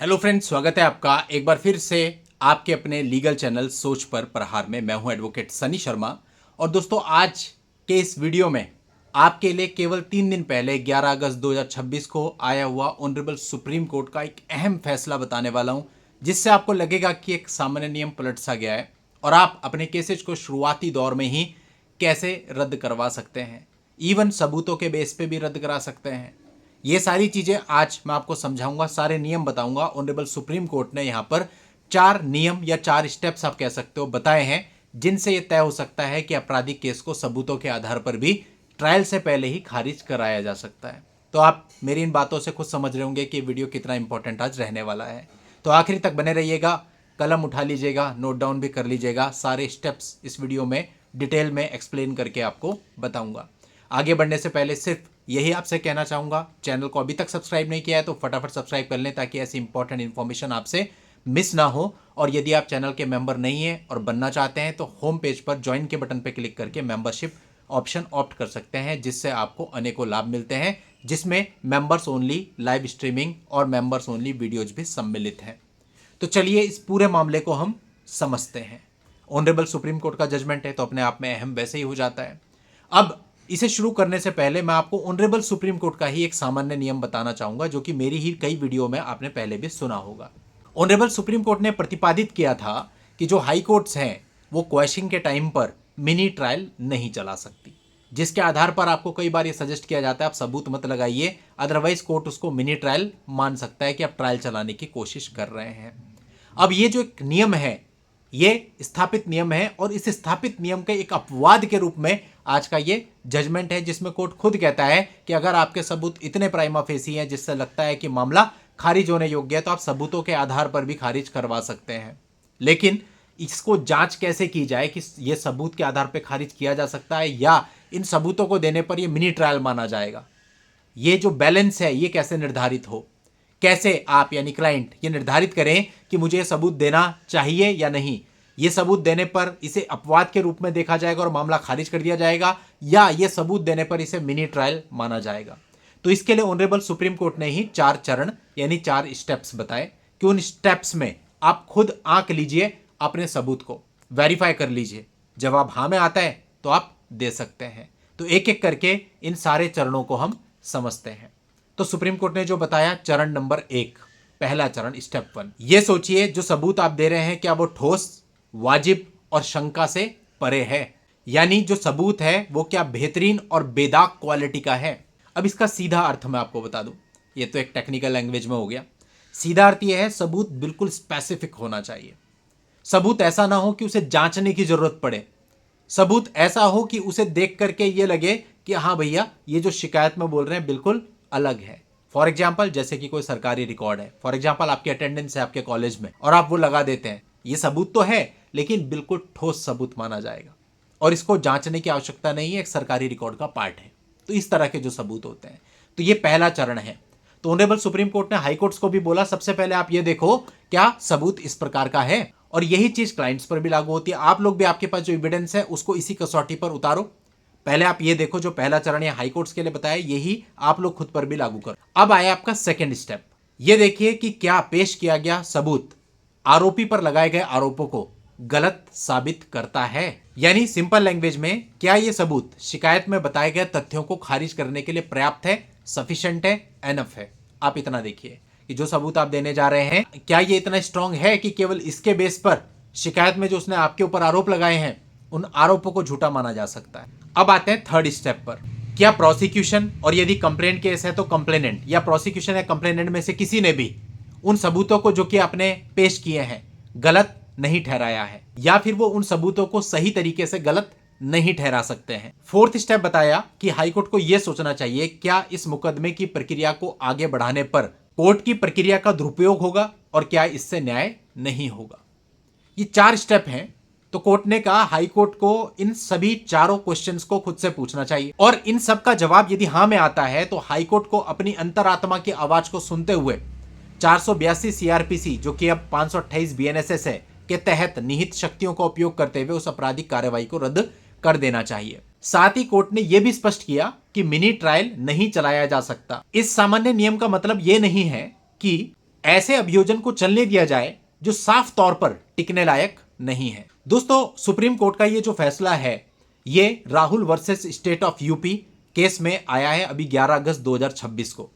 Hello friends, स्वागत है आपका एक बार फिर से आपके अपने लीगल चैनल सोच पर प्रहार में। मैं हूं एडवोकेट सनी शर्मा। और दोस्तों, आज के इस वीडियो में आपके लिए केवल 3 दिन पहले 11 अगस्त 2026 को आया हुआ ऑनरेबल सुप्रीम कोर्ट का एक अहम फैसला बताने वाला हूं, जिससे आपको लगेगा कि एक सामान्य नियम पलट सा गया है और आप अपने केसेज को शुरुआती दौर में ही कैसे रद्द करवा सकते हैं, इवन सबूतों के बेस पे भी रद्द करा सकते हैं। ये सारी चीजें आज मैं आपको समझाऊंगा, सारे नियम बताऊंगा। ऑनरेबल सुप्रीम कोर्ट ने यहाँ पर 4 नियम या 4 स्टेप्स आप कह सकते हो बताए हैं, जिनसे यह तय हो सकता है कि आपराधिक केस को सबूतों के आधार पर भी ट्रायल से पहले ही खारिज कराया जा सकता है। तो आप मेरी इन बातों से खुद समझ रहे होंगे कि वीडियो कितना इंपॉर्टेंट आज रहने वाला है। तो आखिरी तक बने रहिएगा, कलम उठा लीजिएगा, नोट डाउन भी कर लीजिएगा। सारे स्टेप्स इस वीडियो में डिटेल में एक्सप्लेन करके आपको बताऊंगा। आगे बढ़ने से पहले सिर्फ यही आपसे कहना चाहूँगा, चैनल को अभी तक सब्सक्राइब नहीं किया है तो फटाफट सब्सक्राइब कर लें, ताकि ऐसी इंपॉर्टेंट इन्फॉर्मेशन आपसे मिस ना हो। और यदि आप चैनल के मेंबर नहीं हैं और बनना चाहते हैं तो होम पेज पर ज्वाइन के बटन पर क्लिक करके मेंबरशिप ऑप्शन ऑप्ट कर सकते हैं, जिससे आपको अनेकों लाभ मिलते हैं, जिसमें मेंबर्स ओनली लाइव स्ट्रीमिंग और मेंबर्स ओनली वीडियोज भी सम्मिलित हैं। तो चलिए इस पूरे मामले को हम समझते हैं। ऑनरेबल सुप्रीम कोर्ट का जजमेंट है तो अपने आप में अहम वैसे ही हो जाता है। अब इसे शुरू करने से पहले मैं आपको ऑनरेबल सुप्रीम कोर्ट का ही एक सामान्य नियम बताना चाहूंगा, जो कि मेरी ही कई वीडियो में आपने पहले भी सुना होगा। ऑनरेबल सुप्रीम कोर्ट ने प्रतिपादित किया था कि जो हाई कोर्ट्स हैं वो क्वैशिंग के टाइम पर मिनी ट्रायल नहीं चला सकती, जिसके आधार पर आपको कई बार ये सजेस्ट किया जाता है आप सबूत मत लगाइए, अदरवाइज कोर्ट उसको मिनी ट्रायल मान सकता है कि आप ट्रायल चलाने की कोशिश कर रहे हैं। अब ये जो एक नियम है, ये स्थापित नियम है और इस स्थापित नियम के एक अपवाद के रूप में आज का ये जजमेंट है, जिसमें कोर्ट खुद कहता है कि अगर आपके सबूत इतने प्राइमा फेसी हैं जिससे लगता है कि मामला खारिज होने योग्य है, तो आप सबूतों के आधार पर भी खारिज करवा सकते हैं। लेकिन इसको जांच कैसे की जाए कि यह सबूत के आधार पर खारिज किया जा सकता है या इन सबूतों को देने पर यह मिनी ट्रायल माना जाएगा, ये जो बैलेंस है ये कैसे निर्धारित हो, कैसे आप यानी क्लाइंट ये निर्धारित करें कि मुझे ये सबूत देना चाहिए या नहीं। ये सबूत देने पर इसे अपवाद के रूप में देखा जाएगा और मामला खारिज कर दिया जाएगा, या ये सबूत देने पर इसे मिनी ट्रायल माना जाएगा। तो इसके लिए ऑनरेबल सुप्रीम कोर्ट ने ही 4 चरण यानी 4 स्टेप्स बताए कि उन स्टेप्स में आप खुद आंक लीजिए, अपने सबूत को वेरीफाई कर लीजिए। जवाब हाँ में आता है तो आप दे सकते हैं। तो एक एक करके इन सारे चरणों को हम समझते हैं। तो सुप्रीम कोर्ट ने जो बताया, चरण नंबर 1, पहला चरण स्टेप 1, ये सोचिए जो सबूत आप दे रहे हैं क्या वो ठोस, वाजिब और शंका से परे है, यानी जो सबूत है वो क्या बेहतरीन और बेदाग क्वालिटी का है। अब इसका सीधा अर्थ मैं आपको बता दूं, ये तो एक टेक्निकल लैंग्वेज में हो गया। सीधा अर्थ यह है सबूत बिल्कुल स्पेसिफिक होना चाहिए। सबूत ऐसा ना हो कि उसे जांचने की जरूरत पड़े। सबूत ऐसा हो कि उसे देख करके ये लगे कि हाँ भैया ये जो शिकायत में बोल रहे हैं बिल्कुल अलग है। फॉर एग्जाम्पल, जैसे कि कोई सरकारी रिकॉर्ड है, फॉर एग्जाम्पल आपकी अटेंडेंस है आपके कॉलेज में और आप वो लगा देते हैं, ये सबूत तो है लेकिन बिल्कुल ठोस सबूत माना जाएगा और इसको जांचने की आवश्यकता नहीं है, एक सरकारी रिकॉर्ड का पार्ट है। तो इस तरह के जो सबूत होते हैं, तो ये पहला चरण है। तो ऑनरेबल सुप्रीम कोर्ट ने हाई कोर्ट्स को भी बोला सबसे पहले आप ये देखो क्या सबूत इस प्रकार का है, और यही चीज क्लाइंट्स पर भी लागू होती है। आप लोग भी आपके पास जो एविडेंस है उसको इसी कसौटी पर उतारो। पहले आप ये देखो जो पहला चरण है हाई कोर्ट्स के लिए बताया, यही आप लोग खुद पर भी लागू करो। अब आया आपका सेकंड स्टेप, ये देखिए कि क्या पेश किया गया सबूत आरोपी पर लगाए गए आरोपों को गलत साबित करता है। यानी सिंपल लैंग्वेज में, क्या ये सबूत शिकायत में बताए गए तथ्यों को खारिज करने के लिए पर्याप्त है, सफिशिएंट है, एनफ है। आप इतना देखिए कि जो सबूत आप देने जा रहे हैं क्या ये इतना स्ट्रांग है कि केवल इसके बेस पर शिकायत में जो उसने आपके ऊपर आरोप लगाए हैं उन आरोपों को झूठा माना जा सकता है। अब आते हैं थर्ड स्टेप पर, क्या प्रोसिक्यूशन और यदि कंप्लेंट केस है तो कंप्लेनेंट या प्रोसिक्यूशन या कंप्लेनेंट में से किसी ने भी उन सबूतों को जो कि आपने पेश किए हैं गलत नहीं ठहराया है, या फिर वो उन सबूतों को सही तरीके से गलत नहीं ठहरा सकते हैं। फोर्थ स्टेप बताया कि हाईकोर्ट को यह सोचना चाहिए क्या इस मुकदमे की प्रक्रिया को आगे बढ़ाने पर कोर्ट की प्रक्रिया का दुरुपयोग होगा और क्या इससे न्याय नहीं होगा। ये 4 स्टेप हैं। तो कोर्ट ने कहा हाई कोर्ट को इन सभी चारों क्वेश्चंस को खुद से पूछना चाहिए, और इन सब का जवाब यदि हां में आता है तो हाई कोर्ट को अपनी अंतरात्मा की आवाज को सुनते हुए 482 सीआरपीसी जो कि अब 528 बीएनएसएस है के तहत निहित शक्तियों का उपयोग करते हुए उस आपराधिक कार्रवाई को रद्द कर देना चाहिए। साथ ही कोर्ट ने यह भी स्पष्ट किया कि मिनी ट्रायल नहीं चलाया जा सकता। इस सामान्य नियम का मतलब यह नहीं है कि ऐसे अभियोजन को चलने दिया जाए जो साफ तौर पर टिकने लायक नहीं है। दोस्तों, सुप्रीम कोर्ट का ये जो फैसला है ये Rahul versus state of UP case में आया है अभी 11 अगस्त 2026 को।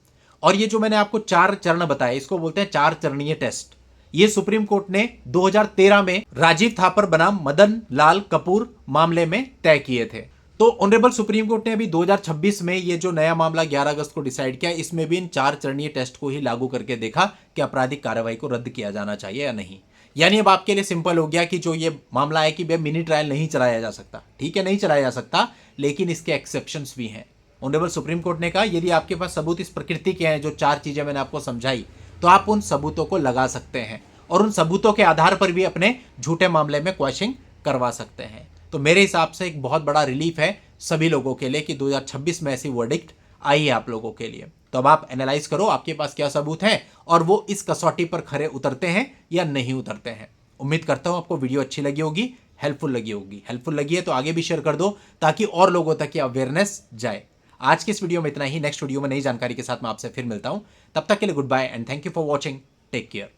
और ये जो मैंने आपको 4 चरण बताए इसको बोलते हैं 4 चरणीय टेस्ट। ये सुप्रीम कोर्ट ने 2013 में राजीव थापर बनाम मदन लाल कपूर मामले में तय किए थे। तो ऑनरेबल सुप्रीम कोर्ट ने अभी 2026 में ये जो नया मामला 11 अगस्त को डिसाइड किया, इसमें भी इन 4 चरणीय टेस्ट को ही लागू करके देखा कि आपराधिक कार्रवाई को रद्द किया जाना चाहिए या नहीं। यानी अब आपके लिए सिंपल हो गया कि जो ये मामला है कि भाई मिनी ट्रायल नहीं चलाया जा सकता, ठीक है, नहीं चलाया जा सकता, लेकिन इसके एक्सेप्शंस भी हैं। ऑनरेबल सुप्रीम कोर्ट ने कहा यदि आपके पास सबूत इस प्रकृति के हैं, जो 4 चीजें मैंने आपको समझाई, तो आप उन सबूतों को लगा सकते हैं और उन सबूतों के आधार पर भी अपने झूठे मामले में क्वैशिंग करवा सकते हैं। तो मेरे हिसाब से एक बहुत बड़ा रिलीफ है सभी लोगों के लिए कि 2026 में ऐसी वर्डिक्ट आई है आप लोगों के लिए। तो अब आप एनालाइज करो आपके पास क्या सबूत हैं और वो इस कसौटी पर खरे उतरते हैं या नहीं उतरते हैं। उम्मीद करता हूं आपको वीडियो अच्छी लगी होगी, हेल्पफुल लगी होगी। हेल्पफुल लगी है तो आगे भी शेयर कर दो ताकि और लोगों तक ये अवेयरनेस जाए। आज के इस वीडियो में इतना ही। नेक्स्ट वीडियो में नई जानकारी के साथ मैं आपसे फिर मिलता हूं। तब तक के लिए goodbye and thank you for watching. Take care.